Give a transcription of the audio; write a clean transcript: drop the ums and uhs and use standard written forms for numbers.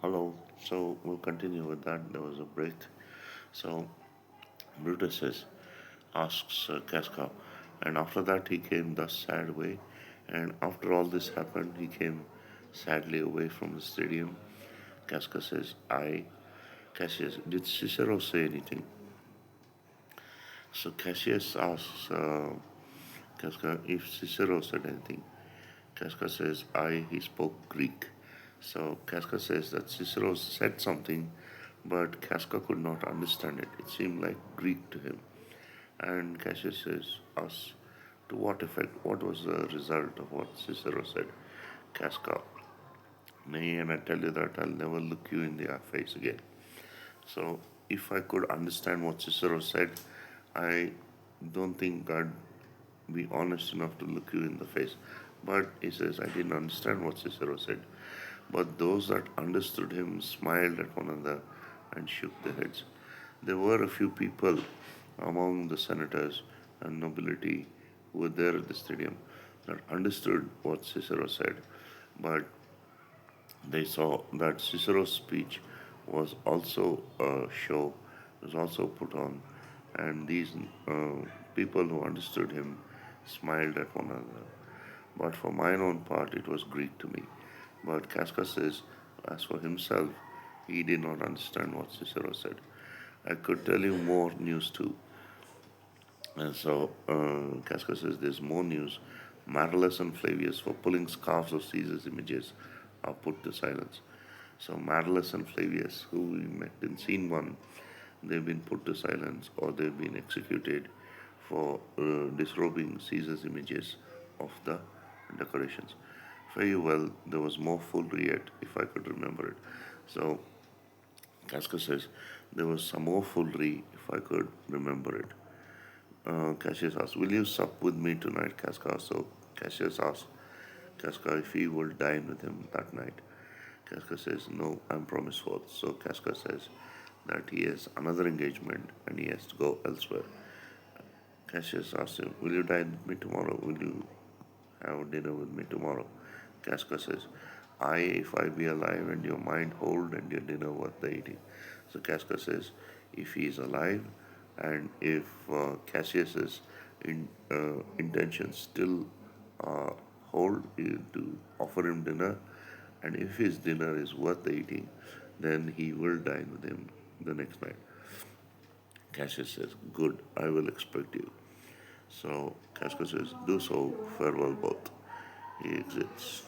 Hello. So we'll continue with that. There was a break. So Brutus asks Casca, and after that he came the sad way. And after all this happened, he came sadly away from the stadium. Casca says, "I." Cassius, did Cicero say anything? So Cassius asks Casca if Cicero said anything. Casca says, he spoke Greek. So Casca says that Cicero said something, but Casca could not understand it. It seemed like Greek to him. And Cassius says, us, to what effect? What was the result of what Cicero said? Casca, nay, and I tell you that I'll never look you in the face again. So, if I could understand what Cicero said, I don't think I'd be honest enough to look you in the face. But he says, I didn't understand what Cicero said. But those that understood him smiled at one another and shook their heads. There were a few people among the senators and nobility who were there at the stadium that understood what Cicero said, but they saw that Cicero's speech was also a show, was also put on, and these people who understood him smiled at one another. But for mine own part, it was Greek to me. But Casca says, as for himself, he did not understand what Cicero said. I could tell you more news too. And so Casca says there's more news. Marcellus and Flavius, for pulling scarves of Caesar's images, are put to silence. So Marcellus and Flavius, who we met in scene one, they've been put to silence or they've been executed for disrobing Caesar's images of the decorations. Very well, there was more foolery yet, if I could remember it. So Casca says there was some more foolery if I could remember it. Cassius asks, will you sup with me tonight, Casca? So Cassius asks Casca if he will dine with him that night. Casca says, no, I'm promised forth. So Casca says that he has another engagement and he has to go elsewhere. Cassius asks him, will you dine with me tomorrow? Will you have dinner with me tomorrow? Casca says, if I be alive and your mind hold and your dinner worth the eating. So Casca says, if he is alive and if Cassius's intentions still uh, hold to offer him dinner, and if his dinner is worth the eating, then he will dine with him the next night. Cassius says, good, I will expect you. So Casca says, do so, farewell both. He exits.